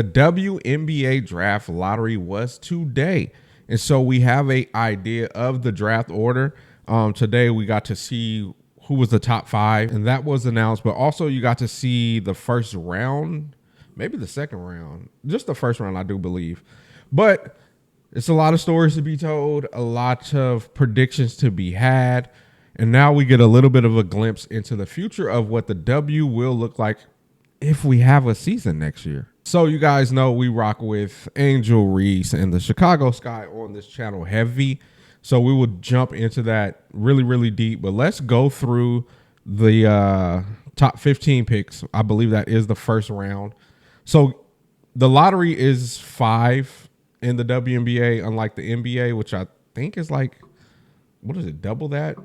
The WNBA Draft lottery was today, and so we have a idea of the draft order. Today we got to see who was the top 5, and that was announced. But also you got to see the first round, maybe the second round, just the first round, I do believe. But it's a lot of stories to be told, a lot of predictions to be had, and now we get a little bit of a glimpse into the future of what the W will look like if we have a season next year. So you guys know we rock with Angel Reese and the Chicago Sky on this channel heavy. So we will jump into that really, really deep. But let's go through the top 15 picks. I believe that is the first round. So the lottery is 5 in the WNBA, unlike the NBA, which I think is like, what is it, double that?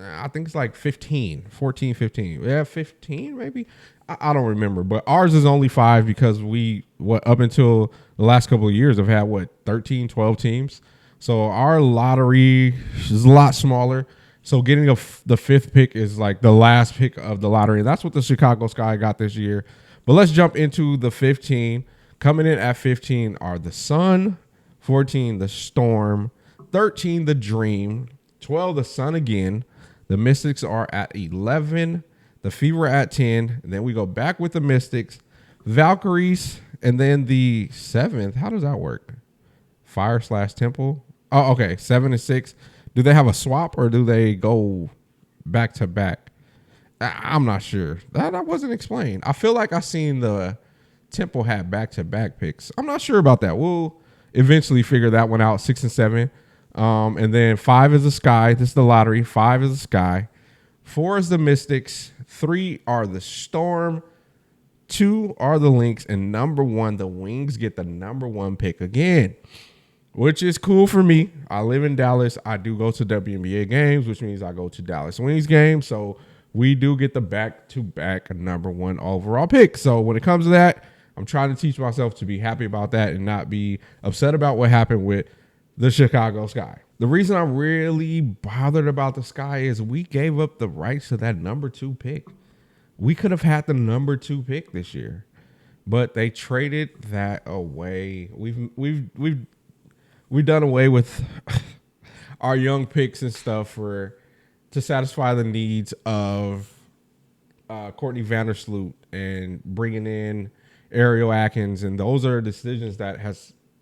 I think it's like 15, 14, 15. Yeah, 15 maybe? I don't remember. But ours is only 5 because up until the last couple of years have had, 13, 12 teams. So our lottery is a lot smaller. So getting the 5th pick is like the last pick of the lottery. And that's what the Chicago Sky got this year. But let's jump into the 15. Coming in at 15 are the Sun, 14 the Storm, 13 the Dream, 12 the Sun again. The Mystics are at 11, the Fever at 10, and then we go back with the Mystics, Valkyries, and then the 7th. How does that work? Fire/Temple. Oh, okay, 7 and 6. Do they have a swap or do they go back to back? I'm not sure. That wasn't explained. I feel like I seen the Temple had back-to-back picks. I'm not sure about that. We'll eventually figure that one out. 6 and 7. And then 5 is the Sky. This is the lottery. 5 is the Sky. 4 is the Mystics. 3 are the Storm. 2 are the Lynx. And number 1, the Wings get the number 1 pick again, which is cool for me. I live in Dallas. I do go to WNBA games, which means I go to Dallas Wings games. So we do get the back-to-back number 1 overall pick. So when it comes to that, I'm trying to teach myself to be happy about that and not be upset about what happened with the Chicago Sky. The reason I'm really bothered about the Sky is we gave up the rights to that number 2 pick. We could have had the number 2 pick this year, but they traded that away. We've done away with our young picks and stuff to satisfy the needs of Courtney Vandersloot and bringing in Ariel Atkins, and those are decisions that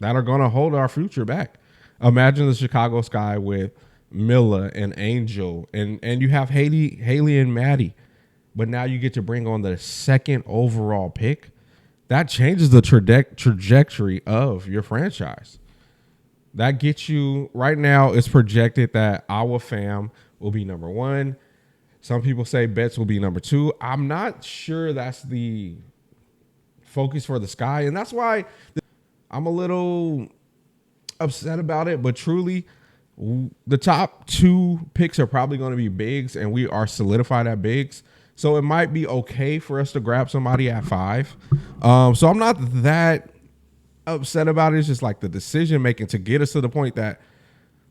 are going to hold our future back. Imagine the Chicago Sky with Milla and Angel, and you have Haley and Maddie, but now you get to bring on the 2nd overall pick. That changes the trajectory of your franchise. That gets you, right now it's projected that our fam will be number 1. Some people say Betts will be number 2. I'm not sure that's the focus for the Sky, and that's why I'm a little upset about it. But truly, the top 2 picks are probably going to be bigs, and we are solidified at bigs. So it might be okay for us to grab somebody at 5. So I'm not that upset about it. It's just like the decision making to get us to the point that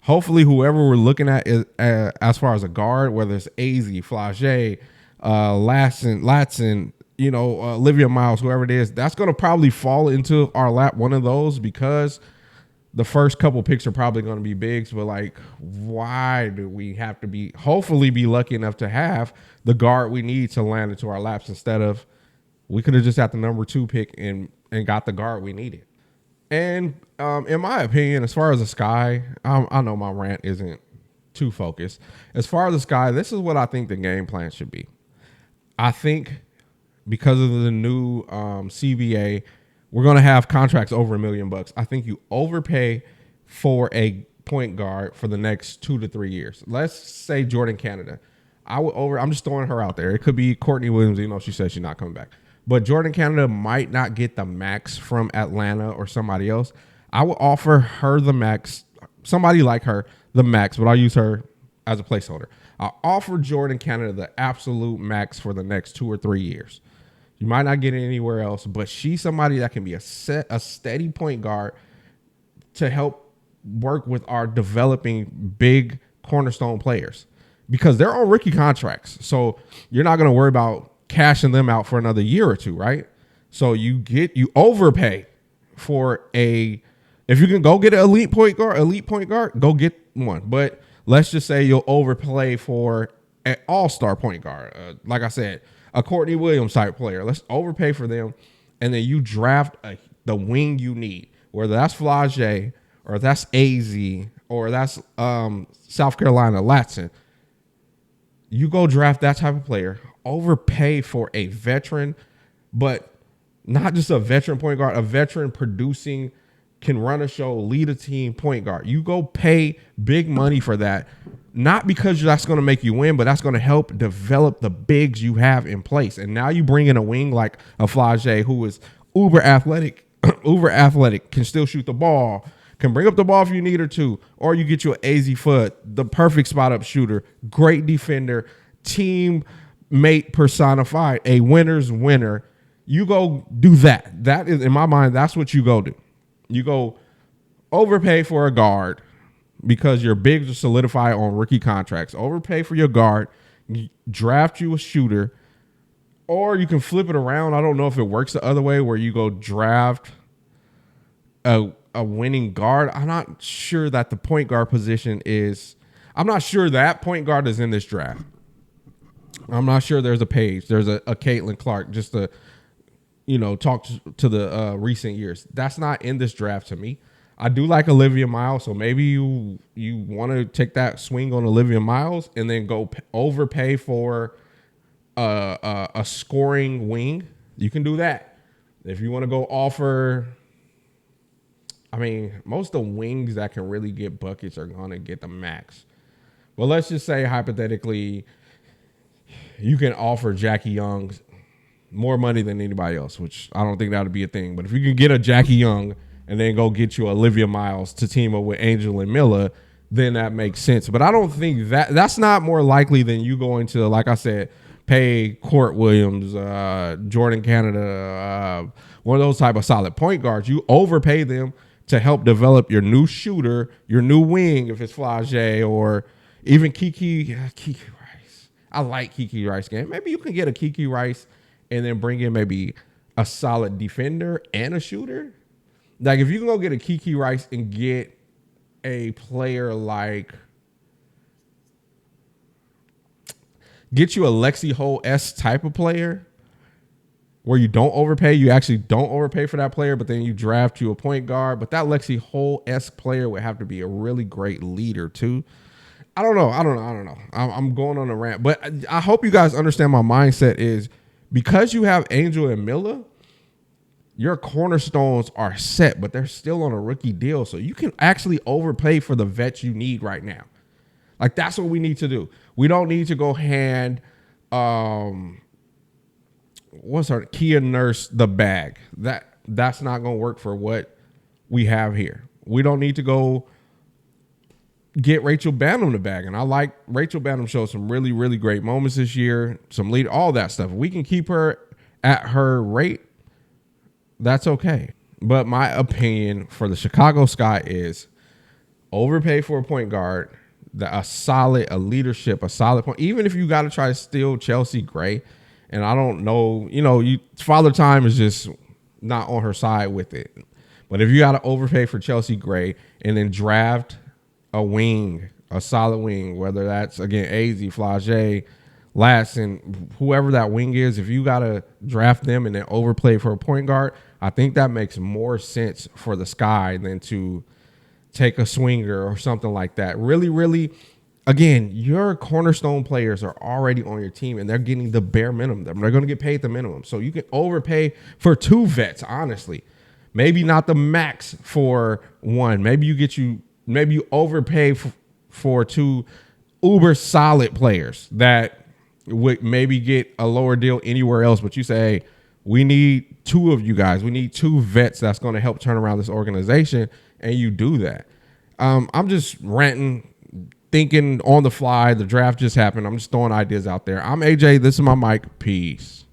hopefully whoever we're looking at is, as far as a guard, whether it's AZ, Flage, Latson, Olivia Miles, whoever it is, that's going to probably fall into our lap, one of those, because the first couple picks are probably going to be bigs. But like, why do we have to hopefully be lucky enough to have the guard we need to land into our laps, instead of we could have just had the number 2 pick and got the guard we needed. And in my opinion, as far as the Sky, I know my rant isn't too focused. As far as the Sky, this is what I think the game plan should be. I think because of the new CBA, we're going to have contracts over $1 million. I think you overpay for a point guard for the next 2 to 3 years. Let's say Jordan Canada. I'm just throwing her out there. It could be Courtney Williams. She said she's not coming back. But Jordan Canada might not get the max from Atlanta or somebody else. I would offer her the max, somebody like her, the max, but I'll use her as a placeholder. I'll offer Jordan Canada the absolute max for the next 2 or 3 years. You might not get it anywhere else, but she's somebody that can be a steady point guard to help work with our developing big cornerstone players, because they're on rookie contracts. So you're not going to worry about cashing them out for another year or 2, right? So you overpay for if you can go get an elite point guard, go get one. But let's just say you'll overpay for an all-star point guard. Like I said, a Courtney Williams type player. Let's overpay for them. And then you draft the wing you need, whether that's Flage or that's AZ or that's South Carolina Latson. You go draft that type of player, overpay for a veteran, but not just a veteran point guard, a veteran producing, can run a show, lead a team point guard. You go pay big money for that, not because that's going to make you win, but that's going to help develop the bigs you have in place. And now you bring in a wing like a Flage who is uber athletic, can still shoot the ball, can bring up the ball if you need her to, or you get you an AZ foot, the perfect spot up shooter, great defender, team mate personified, a winner's winner. You go do that. That is, in my mind, that's what you go do. You go overpay for a guard because your bigs are solidified on rookie contracts. Overpay for your guard, draft you a shooter, or you can flip it around. I don't know if it works the other way where you go draft a winning guard. I'm not sure that the point guard position is. I'm not sure that point guard is in this draft. I'm not sure there's a Paige. There's a Caitlin Clark, just to, talk to the recent years. That's not in this draft to me. I do like Olivia Miles, so maybe you want to take that swing on Olivia Miles and then go overpay for a scoring wing. You can do that. If you want to go offer, most of the wings that can really get buckets are going to get the max. But let's just say hypothetically, you can offer Jackie Young more money than anybody else, which I don't think that would be a thing. But if you can get a Jackie Young and then go get you Olivia Miles to team up with Angel and Miller, then that makes sense. But I don't think that's not more likely than you going to, like I said, pay Court Williams, Jordan Canada, one of those type of solid point guards. You overpay them to help develop your new shooter, your new wing, if it's Flage or even Kiki Rice. I like Kiki Rice game. Maybe you can get a Kiki Rice and then bring in maybe a solid defender and a shooter. Like if you can go get a Kiki Rice and get a player like, get you a Lexi Ho-S type of player where you don't overpay. You actually don't overpay for that player, but then you draft you a point guard. But that Lexi Ho-S player would have to be a really great leader too. I don't know. I'm going on a rant, but I hope you guys understand my mindset is because you have Angel and Miller, your cornerstones are set, but they're still on a rookie deal. So you can actually overpay for the vets you need right now. Like that's what we need to do. We don't need to go hand Kia Nurse the bag. That's not going to work for what we have here. We don't need to go get Rachel Banham the bag. And I like Rachel Banham showed some really, really great moments this year, some lead, all that stuff. We can keep her at her rate. That's okay. But my opinion for the Chicago Sky is overpay for a point guard, a leadership, a solid point. Even if you got to try to steal Chelsea Gray, and I don't know, Father Time is just not on her side with it. But if you got to overpay for Chelsea Gray and then draft a wing, a solid wing, whether that's, again, AZ, Flage, Latson, whoever that wing is, if you got to draft them and then overplay for a point guard, I think that makes more sense for the Sky than to take a swinger or something like that. Really, really, again, your cornerstone players are already on your team and they're getting the bare minimum. They're going to get paid the minimum. So you can overpay for two vets, honestly. Maybe not the max for one. Maybe you overpay for two uber solid players that would maybe get a lower deal anywhere else. But you say, hey, we need two of you guys. We need two vets that's going to help turn around this organization. And you do that. I'm just ranting, thinking on the fly. The draft just happened. I'm just throwing ideas out there. I'm AJ. This is my mic. Peace.